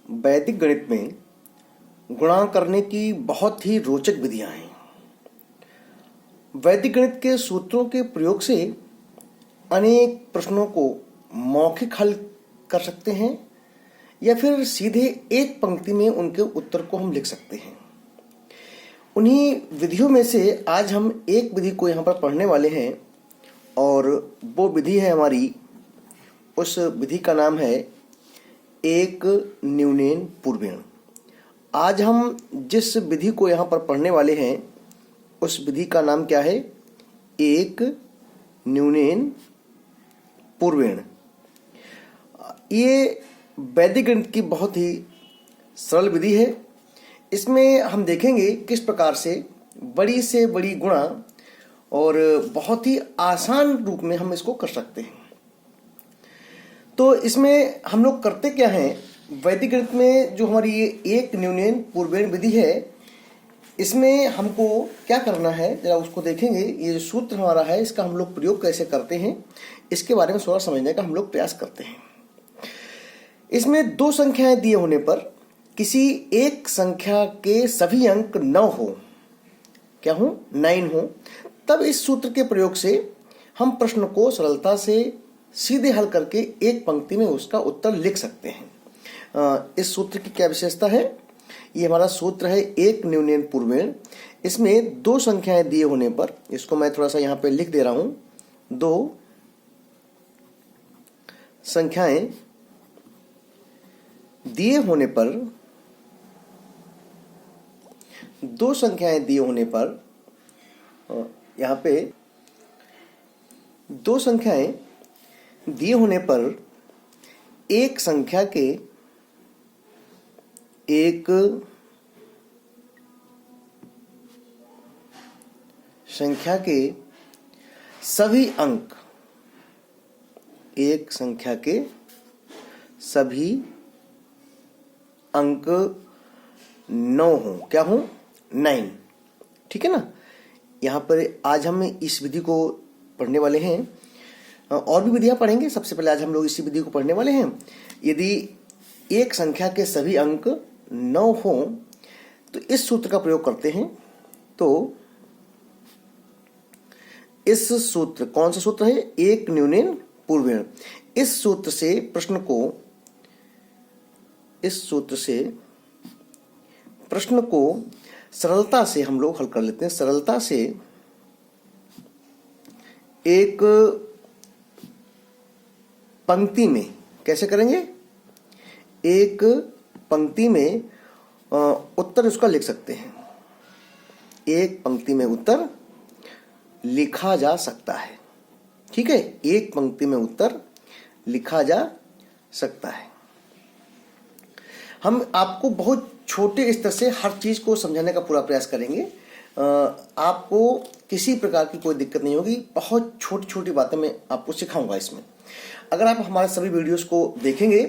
वैदिक गणित में गुणा करने की बहुत ही रोचक विधियां हैं। वैदिक गणित के सूत्रों के प्रयोग से अनेक प्रश्नों को मौखिक हल कर सकते हैं या फिर सीधे एक पंक्ति में उनके उत्तर को हम लिख सकते हैं। उन्हीं विधियों में से आज हम एक विधि को यहाँ पर पढ़ने वाले हैं और वो विधि है हमारी, उस विधि का नाम है एक न्यूनेन पूर्वेण। आज हम जिस विधि को यहाँ पर पढ़ने वाले हैं उस विधि का नाम क्या है? एक न्यूनेन पूर्वेण। ये वैदिक गणित की बहुत ही सरल विधि है। इसमें हम देखेंगे किस प्रकार से बड़ी से बड़ी गुणा और बहुत ही आसान रूप में हम इसको कर सकते हैं। तो इसमें हम लोग करते क्या हैं, वैदिक गणित में जो हमारी ये एक न्यूनेन पूर्वेण विधि है, इसमें हमको क्या करना है जरा उसको देखेंगे। ये जो सूत्र हमारा है इसका हम लोग प्रयोग कैसे करते हैं इसके बारे में थोड़ा समझने का हम लोग प्रयास करते हैं। इसमें दो संख्याएं दिए होने पर किसी एक संख्या के सभी अंक 9 हो, क्या हो? 9 हो, तब इस सूत्र के प्रयोग से हम प्रश्न को सरलता से सीधे हल करके एक पंक्ति में उसका उत्तर लिख सकते हैं। इस सूत्र की क्या विशेषता है? ये हमारा सूत्र है एक न्यूनेन पूर्वेण। इसमें दो संख्याएं दिए होने पर, इसको मैं थोड़ा सा यहाँ पे लिख दे रहा हूं, दो संख्याएं दिए होने पर, दो संख्याएं दिए होने पर, यहाँ पे दो संख्याएं दिए होने पर एक संख्या के सभी अंक, एक संख्या के सभी अंक 9 हो, क्या हो? 9। ठीक है ना। यहाँ पर आज हम इस विधि को पढ़ने वाले हैं, और भी विधियां पढ़ेंगे। सबसे पहले आज हम लोग इसी विधि को पढ़ने वाले हैं। यदि एक संख्या के सभी अंक 9 हो तो इस सूत्र का प्रयोग करते हैं। तो इस सूत्र, कौन सा सूत्र है? एक न्यूनेन पूर्वेण। इस सूत्र से प्रश्न को सरलता से हम लोग हल कर लेते हैं। सरलता से एक पंक्ति में कैसे करेंगे? एक पंक्ति में उत्तर उसका लिख सकते हैं। एक पंक्ति में उत्तर लिखा जा सकता है। ठीक है, एक पंक्ति में उत्तर लिखा जा सकता है। हम आपको बहुत छोटे स्तर से हर चीज को समझाने का पूरा प्रयास करेंगे। आपको किसी प्रकार की कोई दिक्कत नहीं होगी। बहुत छोटी छोटी बातें मैं आपको सिखाऊंगा इसमें। अगर आप हमारे सभी वीडियोस को देखेंगे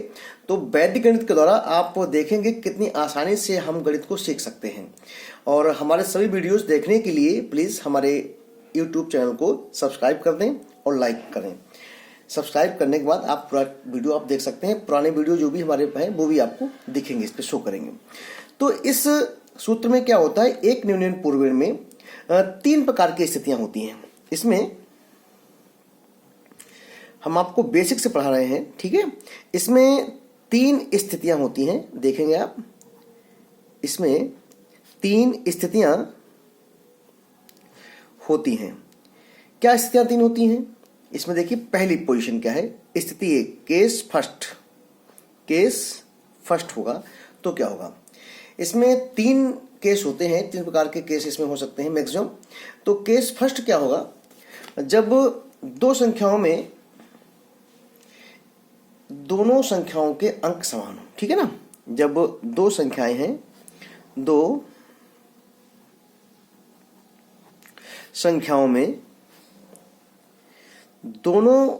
तो वैदिक गणित के द्वारा आप देखेंगे कितनी आसानी से हम गणित को सीख सकते हैं। और हमारे सभी वीडियोस देखने के लिए प्लीज हमारे YouTube चैनल को सब्सक्राइब कर दें और लाइक करें। सब्सक्राइब करने के बाद आप पूरा वीडियो आप देख सकते हैं। पुराने वीडियो जो भी हमारे हैं वो भी आपको दिखेंगे, इस पे शो करेंगे। तो इस सूत्र में क्या होता है? एक न्यूनेन पूर्वेण में 3 प्रकार की स्थितियां होती हैं। इसमें हम आपको बेसिक से पढ़ा रहे हैं, ठीक है। इसमें 3 स्थितियां होती हैं, देखेंगे आप। इसमें 3 स्थितियां होती हैं। क्या स्थितियां 3 होती हैं? इसमें देखिए पहली पोजीशन क्या है? स्थिति 1, केस फर्स्ट होगा तो क्या होगा? इसमें 3 केस होते हैं, 3 प्रकार के केस इसमें हो सकते हैं मैक्सिमम। तो केस फर्स्ट क्या होगा? जब दो संख्याओं में दोनों संख्याओं के अंक समान हो, ठीक है ना। जब दो संख्याएं हैं, दो संख्याओं में दोनों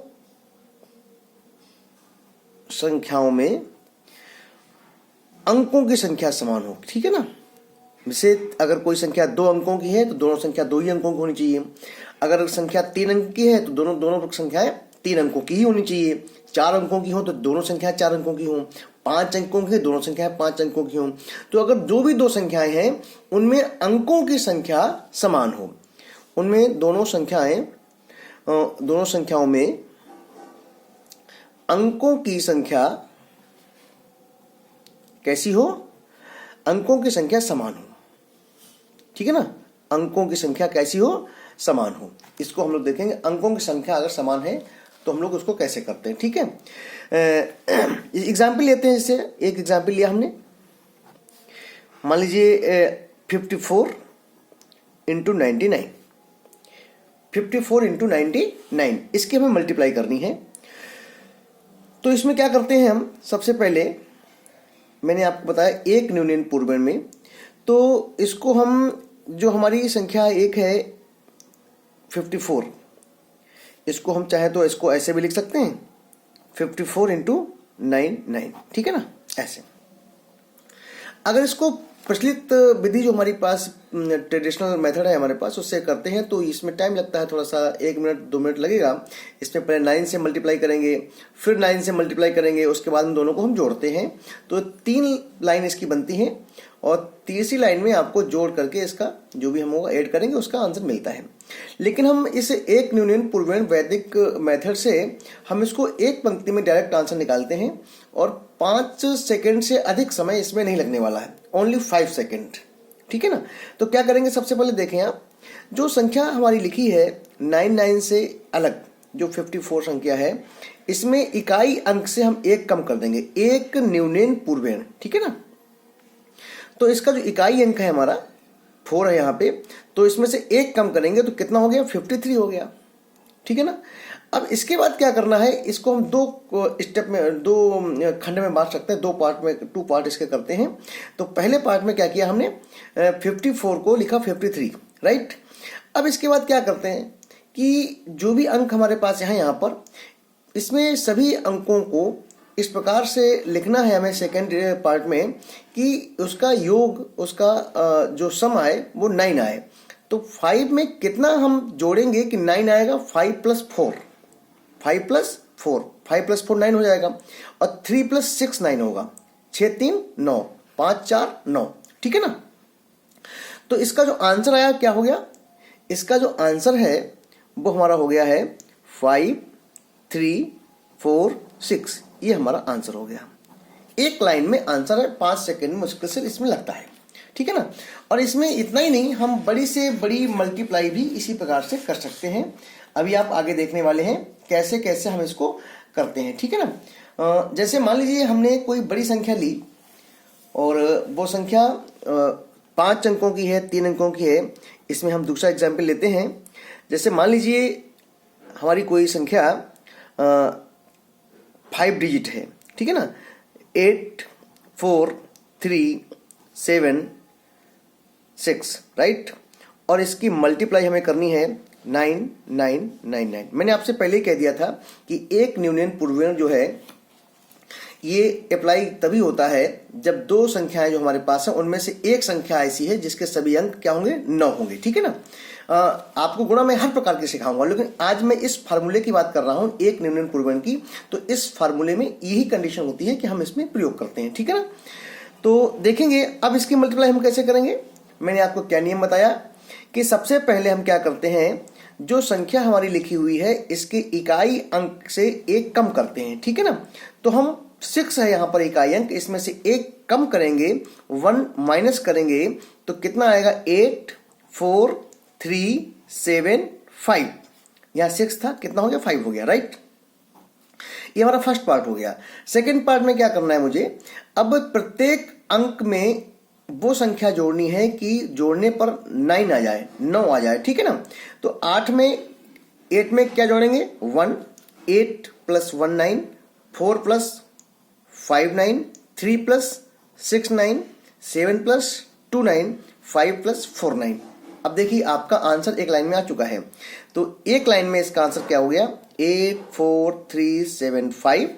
संख्याओं में अंकों की संख्या समान हो, ठीक है ना। जैसे अगर कोई संख्या 2 अंकों की है तो दोनों संख्या 2 ही अंकों की होनी चाहिए। अगर संख्या 3 अंक की है तो दोनों संख्याएं 3 अंकों की ही होनी चाहिए। 4 अंकों की हो तो दोनों संख्याएं 4 अंकों की हों। 5 अंकों की दोनों संख्याएं 5 अंकों की हों, तो अगर जो भी दो संख्याएं हैं उनमें अंकों की संख्या समान हो, उनमें दोनों संख्याओं में अंकों की संख्या कैसी हो, अंकों की संख्या समान हो, ठीक है ना, अंकों की संख्या कैसी हो, समान हो। इसको हम लोग देखेंगे, अंकों की संख्या अगर समान है तो हम लोग उसको कैसे करते हैं, ठीक है। एग्जाम्पल लेते हैं, जैसे एक एग्जाम्पल लिया हमने, मान लीजिए 54 इंटू 99, 54 इंटू 99, इसकी हमें मल्टीप्लाई करनी है। तो इसमें क्या करते हैं हम, सबसे पहले मैंने आपको बताया एक न्यूनन पूर्वण में, तो इसको हम, जो हमारी संख्या एक है 54, इसको हम चाहे तो इसको ऐसे भी लिख सकते हैं 54 इंटू 99, ठीक है ना, ऐसे। अगर इसको प्रचलित विधि जो हमारे पास ट्रेडिशनल मेथड है हमारे पास, उससे करते हैं तो इसमें टाइम लगता है थोड़ा सा, 1 मिनट 2 मिनट लगेगा। इसमें पहले 9 से मल्टीप्लाई करेंगे, फिर 9 से मल्टीप्लाई करेंगे, उसके बाद इन दोनों को हम जोड़ते हैं, तो 3 लाइन इसकी बनती हैं, और तीसरी लाइन में आपको जोड़ करके इसका जो भी हम होगा ऐड करेंगे, उसका आंसर मिलता है। लेकिन हम इस एक न्यूनन पूर्वण वैदिक मेथड से हम इसको एक पंक्ति में डायरेक्ट आंसर निकालते हैं, और 5 सेकंड से अधिक समय इसमें नहीं लगने वाला है, ओनली 5 सेकंड, ठीक है ना। तो क्या करेंगे, सबसे पहले देखें आप, जो संख्या हमारी लिखी है 99 से अलग जो 54 संख्या है, इसमें इकाई अंक से हम एक कम कर देंगे, एक न्यूनन पूर्वण, ठीक है ना। तो इसका जो इकाई अंक है हमारा 4 है यहाँ पे, तो इसमें से एक कम करेंगे तो कितना हो गया, 53 हो गया, ठीक है ना। अब इसके बाद क्या करना है, इसको हम 2 स्टेप में, 2 खंड में बांट सकते हैं, 2 पार्ट में, 2 पार्ट इसके करते हैं। तो पहले पार्ट में क्या किया हमने, 54 को लिखा 53, राइट। अब इसके बाद क्या करते हैं कि जो भी अंक हमारे पास यहाँ पर, इसमें सभी अंकों को इस प्रकार से लिखना है हमें सेकेंड पार्ट में कि उसका योग, उसका जो सम आए वो 9 आए। तो 5 में कितना हम जोड़ेंगे कि 9 आएगा, 5 प्लस 4, 5 प्लस 4, 5 प्लस 4 9 हो जाएगा, और 3 प्लस 6 9 होगा, 6 3 9, 5 4 9, ठीक है ना। तो इसका जो आंसर आया क्या हो गया, इसका जो आंसर है वो हमारा हो गया है 5 3 4 6, ये हमारा आंसर हो गया। एक लाइन में आंसर है, 5 सेकंड मुश्किल से इसमें लगता है, ठीक है ना। और इसमें इतना ही नहीं, हम बड़ी से बड़ी मल्टीप्लाई भी इसी प्रकार से कर सकते हैं। अभी आप आगे देखने वाले हैं कैसे कैसे हम इसको करते हैं, ठीक है ना। जैसे मान लीजिए हमने कोई बड़ी संख्या ली, और वो संख्या 5 अंकों की है, 3 अंकों की है। इसमें हम दूसरा एग्जाम्पल लेते हैं, जैसे मान लीजिए हमारी कोई संख्या 5 डिजिट है, ठीक है ना, 8 4 3 7 6, राइट। और इसकी मल्टीप्लाई हमें करनी है 9 9 9 9। मैंने आपसे पहले ही कह दिया था कि एक न्यूनन पूर्वण जो है ये अप्लाई तभी होता है जब 2 संख्याएं जो हमारे पास है उनमें से एक संख्या ऐसी है जिसके सभी अंक क्या होंगे, 9 होंगे, ठीक है ना। आपको गुणा मैं हर प्रकार के सिखाऊंगा, लेकिन आज मैं इस फार्मूले की बात कर रहा हूं, एक न्यूनन पूर्वण की। तो इस फार्मूले में यही कंडीशन होती है कि हम इसमें प्रयोग करते हैं, ठीक है ना। तो देखेंगे अब इसकी मल्टीप्लाई हम कैसे करेंगे। मैंने आपको क्या नियम बताया कि सबसे पहले हम क्या करते हैं, जो संख्या हमारी लिखी हुई है इसके इकाई अंक से एक कम करते हैं, ठीक है ना। तो हम 6 है यहाँ पर इकाई अंक, इसमें से एक कम करेंगे, 1 माइनस करेंगे, तो कितना आएगा, 8 4 3 7 5। यहाँ 6 था, कितना हो गया, 5 हो गया, राइट। ये हमारा फर्स्ट पार्ट हो गया। सेकंड पार्ट में क्या करना है मुझे, अब प्रत्येक अंक में वो संख्या जोड़नी है कि जोड़ने पर 9 आ जाए, 9 आ जाए, ठीक है ना। तो 8 में क्या जोड़ेंगे, 1, 8 plus 1 9, 4 plus 5 9, 3 plus 6 9, 7 plus 2 9, 5 plus 4 9। अब देखिए आपका आंसर एक लाइन में आ चुका है। तो एक लाइन में इसका आंसर क्या हो गया, 8 4 3 7 5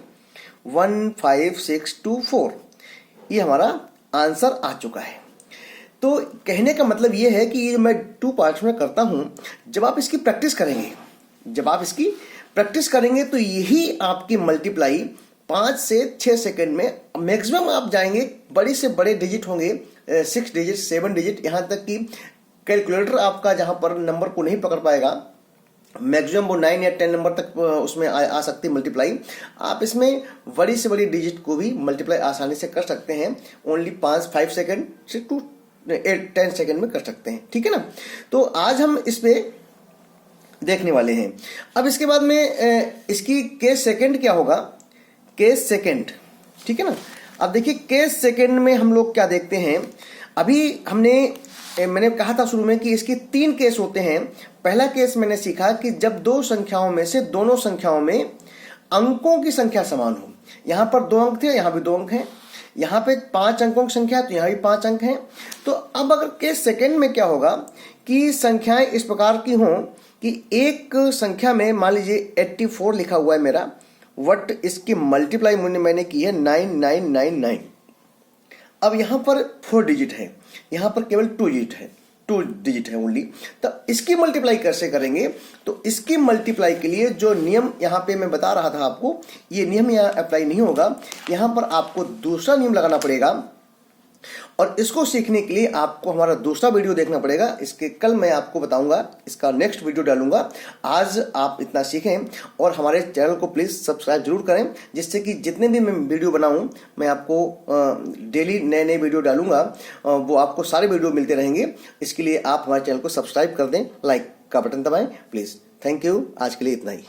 1 5 6 2 4। ये हमारा आंसर आ चुका है। तो कहने का मतलब ये है कि ये मैं 2 पार्ट्स में करता हूं, जब आप इसकी प्रैक्टिस करेंगे तो यही आपकी मल्टीप्लाई 5 से 6 सेकंड में मैक्सिमम आप जाएंगे। बड़े से बड़े डिजिट होंगे 6 डिजिट 7 डिजिट, यहाँ तक कि कैलकुलेटर आपका जहां पर नंबर को नहीं पकड़ पाएगा, मैक्सिमम वो 9 या 10 नंबर तक उसमें आ सकती है मल्टीप्लाई। आप इसमें बड़ी से बड़ी डिजिट को भी मल्टीप्लाई आसानी से कर सकते हैं, ओनली 5 सेकंड से 10 सेकंड में कर सकते हैं, ठीक है ना। तो आज हम इस पे देखने वाले हैं। अब इसके बाद में इसकी केस सेकंड क्या होगा, केस सेकंड, ठीक है ना। अब देखिए केस सेकंड में हम लोग क्या देखते हैं। अभी मैंने कहा था शुरू में कि इसके 3 केस होते हैं। पहला केस मैंने सीखा कि जब दो संख्याओं में से दोनों संख्याओं में अंकों की संख्या समान हो। यहां पर 2 अंक थे, यहां भी 2 अंक हैं, यहां पे 5 अंकों की संख्या तो यहां भी 5 अंक हैं। तो अब अगर केस सेकंड में क्या होगा कि संख्याएं इस प्रकार की हों कि एक संख्या में मान लीजिए 84 लिखा हुआ है मेरा, वट इसकी मल्टीप्लाई मैंने की है 9999। अब यहां पर 4 डिजिट है, यहां पर केवल 2 डिजिट है ओनली। तो इसकी मल्टीप्लाई कैसे करेंगे, तो इसकी मल्टीप्लाई के लिए जो नियम यहां पे मैं बता रहा था आपको, ये नियम यहां अप्लाई नहीं होगा। यहां पर आपको दूसरा नियम लगाना पड़ेगा और इसको सीखने के लिए आपको हमारा दूसरा वीडियो देखना पड़ेगा। इसके कल मैं आपको बताऊंगा, इसका नेक्स्ट वीडियो डालूंगा। आज आप इतना सीखें और हमारे चैनल को प्लीज सब्सक्राइब जरूर करें, जिससे कि जितने भी मैं वीडियो बनाऊं मैं आपको डेली नए नए वीडियो डालूंगा, वो आपको सारे वीडियो मिलते रहेंगे। इसके लिए आप हमारे चैनल को सब्सक्राइब कर दें, लाइक का बटन दबाएं प्लीज। थैंक यू, आज के लिए इतना ही।